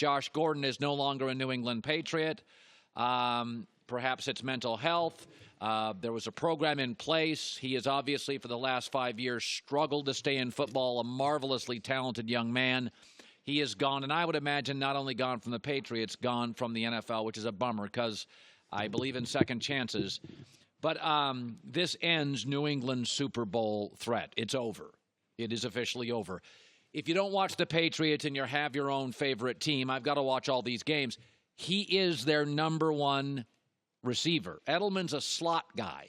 Josh Gordon is no longer a New England Patriot. Perhaps it's mental health. There was a program in place. He has obviously, for the last 5 years, struggled to stay in football, a marvelously talented young man. He is gone, and I would imagine not only gone from the Patriots, gone from the NFL, which is a bummer because I believe in second chances. But this ends New England's Super Bowl threat. It's over. It is officially over. If you don't watch the Patriots and you have your own favorite team, I've got to watch all these games. He is their number one receiver. Edelman's a slot guy.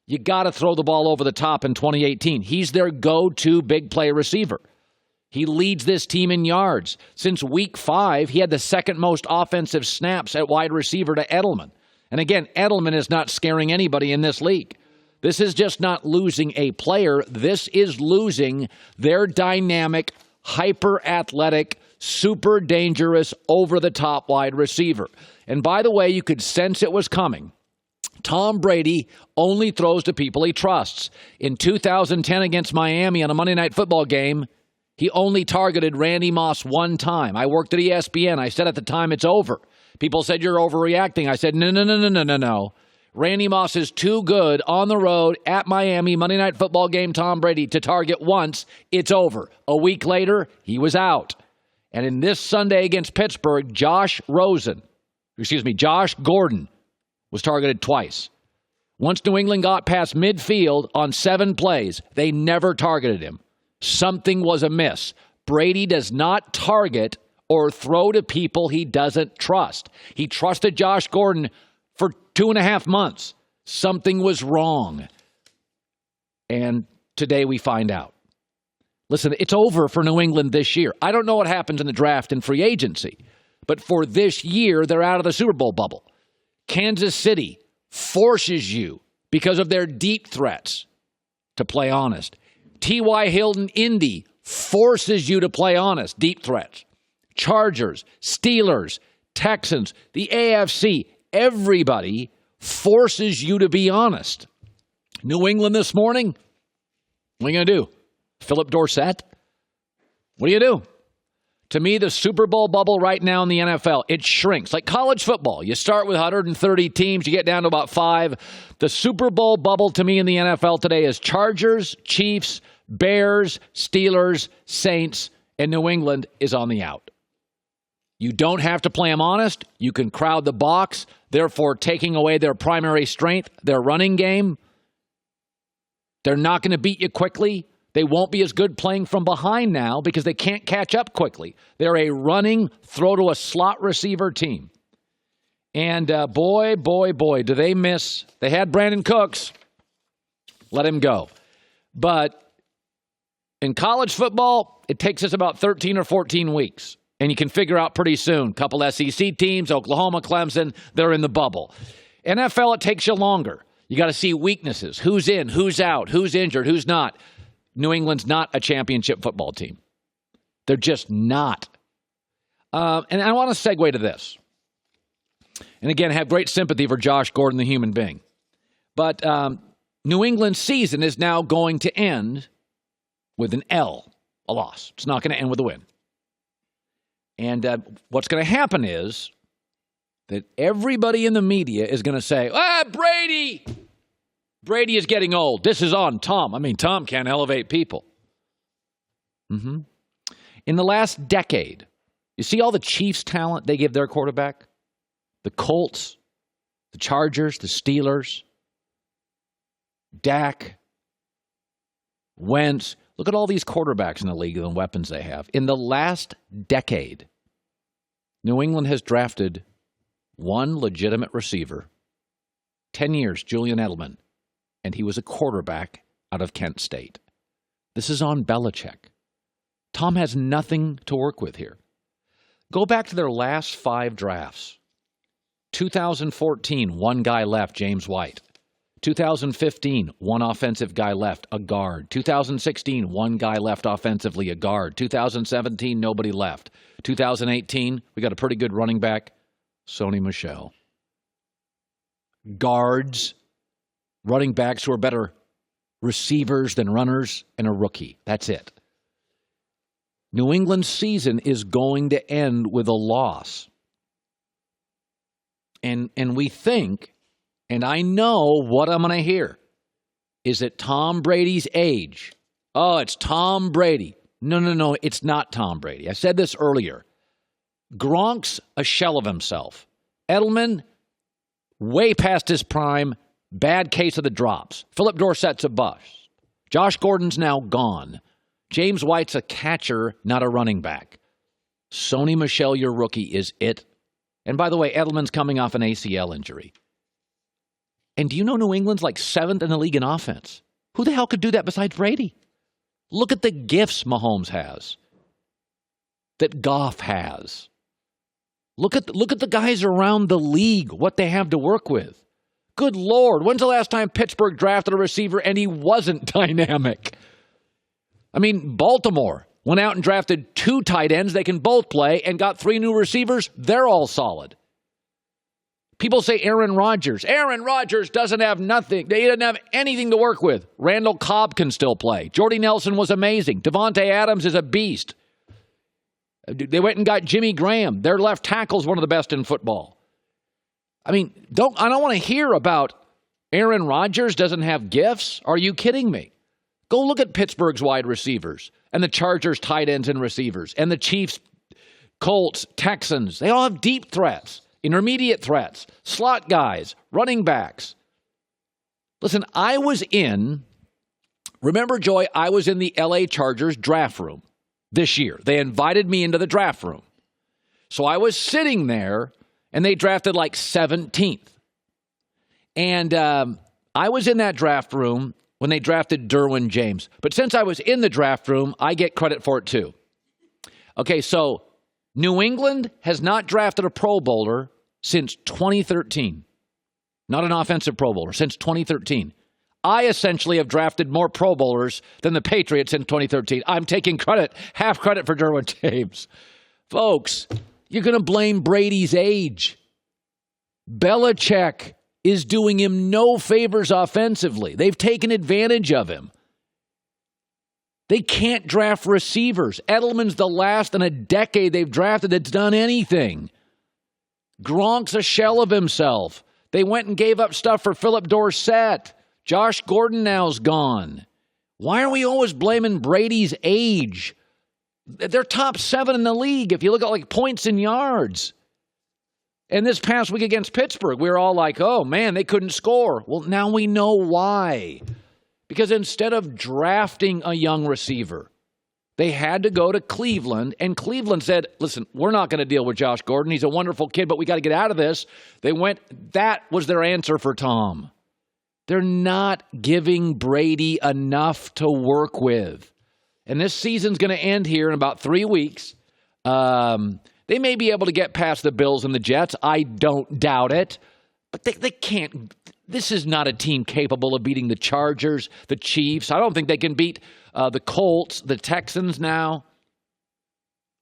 You got to throw the ball over the top in 2018. He's their go-to big play receiver. He leads this team in yards. Since week 5, he had the second most offensive snaps at wide receiver to Edelman. And again, Edelman is not scaring anybody in this league. This is just not losing a player. This is losing their dynamic, hyper-athletic, super dangerous, over-the-top wide receiver. And by the way, you could sense it was coming. Tom Brady only throws to people he trusts. In 2010 against Miami on a Monday Night Football game, he only targeted Randy Moss one time. I worked at ESPN. I said at the time, it's over. People said, you're overreacting. I said, no. Randy Moss is too good on the road at Miami, Monday Night Football game, Tom Brady, to target once. It's over. A week later, he was out. And in this Sunday against Pittsburgh, Josh Gordon was targeted twice. Once New England got past midfield on 7 plays, they never targeted him. Something was amiss. Brady does not target or throw to people he doesn't trust. He trusted Josh Gordon for 2.5 months. Something was wrong. And today we find out. Listen, it's over for New England this year. I don't know what happens in the draft and free agency, but for this year, they're out of the Super Bowl bubble. Kansas City forces you, because of their deep threats, to play honest. T.Y. Hilton, Indy, forces you to play honest, deep threats. Chargers, Steelers, Texans, the AFC, everybody forces you to be honest. New England this morning, what are you going to do? Philip Dorsett? What do you do? To me, the Super Bowl bubble right now in the NFL, it shrinks. Like college football. You start with 130 teams, you get down to about 5. The Super Bowl bubble to me in the NFL today is Chargers, Chiefs, Bears, Steelers, Saints, and New England is on the out. You don't have to play them honest. You can crowd the box, therefore taking away their primary strength, their running game. They're not going to beat you quickly. They won't be as good playing from behind now because they can't catch up quickly. They're a running, throw to a slot receiver team. And boy, do they miss. They had Brandon Cooks. Let him go. But in college football, it takes us about 13 or 14 weeks. And you can figure out pretty soon. Couple SEC teams, Oklahoma, Clemson, they're in the bubble. NFL, it takes you longer. You got to see weaknesses. Who's in, who's out, who's injured, who's not. New England's not a championship football team. They're just not. And I want to segue to this. And again, have great sympathy for Josh Gordon, the human being. But New England's season is now going to end with an L, a loss. It's not going to end with a win. And what's going to happen is that everybody in the media is going to say, Brady! Brady is getting old. This is on Tom. I mean, Tom can't elevate people. In the last decade, you see all the Chiefs' talent they give their quarterback? The Colts, the Chargers, the Steelers, Dak, Wentz. Look at all these quarterbacks in the league and the weapons they have. In the last decade, New England has drafted one legitimate receiver. 10 years, Julian Edelman. And he was a quarterback out of Kent State. This is on Belichick. Tom has nothing to work with here. Go back to their last 5 drafts. 2014, one guy left, James White. 2015, one offensive guy left, a guard. 2016, one guy left offensively, a guard. 2017, nobody left. 2018, we got a pretty good running back, Sony Michel. Guards, running backs who are better receivers than runners, and a rookie. That's it. New England's season is going to end with a loss. And we think, and I know what I'm going to hear, is it Tom Brady's age? Oh, it's Tom Brady. No, it's not Tom Brady. I said this earlier. Gronk's a shell of himself. Edelman, way past his prime, bad case of the drops. Philip Dorsett's a bust. Josh Gordon's now gone. James White's a catcher, not a running back. Sony Michel, your rookie, is it. And by the way, Edelman's coming off an ACL injury. And do you know New England's like 7th in the league in offense? Who the hell could do that besides Brady? Look at the gifts Mahomes has, that Goff has. Look at the guys around the league, what they have to work with. Good Lord, when's the last time Pittsburgh drafted a receiver and he wasn't dynamic? I mean, Baltimore went out and drafted 2 tight ends. They can both play and got 3 new receivers. They're all solid. People say Aaron Rodgers. Aaron Rodgers doesn't have nothing. He doesn't have anything to work with. Randall Cobb can still play. Jordy Nelson was amazing. Devontae Adams is a beast. They went and got Jimmy Graham. Their left tackle's one of the best in football. I mean, I don't want to hear about Aaron Rodgers doesn't have gifts. Are you kidding me? Go look at Pittsburgh's wide receivers and the Chargers tight ends and receivers and the Chiefs, Colts, Texans. They all have deep threats, intermediate threats, slot guys, running backs. Listen, remember, Joy, I was in the LA Chargers draft room this year. They invited me into the draft room. So I was sitting there, and they drafted like 17th. And I was in that draft room when they drafted Derwin James. But since I was in the draft room, I get credit for it too. Okay, so New England has not drafted a Pro Bowler since 2013. Not an offensive Pro Bowler, since 2013. I essentially have drafted more Pro Bowlers than the Patriots in 2013. I'm taking credit, half credit for Derwin James. Folks, you're going to blame Brady's age. Belichick is doing him no favors offensively. They've taken advantage of him. They can't draft receivers. Edelman's the last in a decade they've drafted that's done anything. Gronk's a shell of himself. They went and gave up stuff for Philip Dorsett. Josh Gordon now's gone. Why are we always blaming Brady's age? They're top 7 in the league if you look at like points and yards. And this past week against Pittsburgh, we were all like, oh, man, they couldn't score. Well, now we know why. Because instead of drafting a young receiver, they had to go to Cleveland, and Cleveland said, listen, we're not going to deal with Josh Gordon. He's a wonderful kid, but we got to get out of this. That was their answer for Tom. They're not giving Brady enough to work with. And this season's going to end here in about 3 weeks. They may be able to get past the Bills and the Jets. I don't doubt it. But they can't. This is not a team capable of beating the Chargers, the Chiefs. I don't think they can beat the Colts, the Texans now.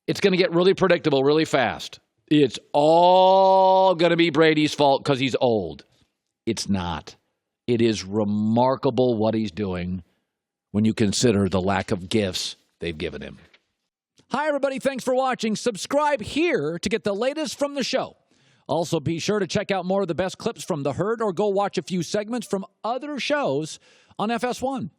It's going to get really predictable really fast. It's all going to be Brady's fault because he's old. It's not. It is remarkable what he's doing when you consider the lack of gifts they've given him. Hi, everybody. Thanks for watching. Subscribe here to get the latest from the show. Also, be sure to check out more of the best clips from The Herd or go watch a few segments from other shows on FS1.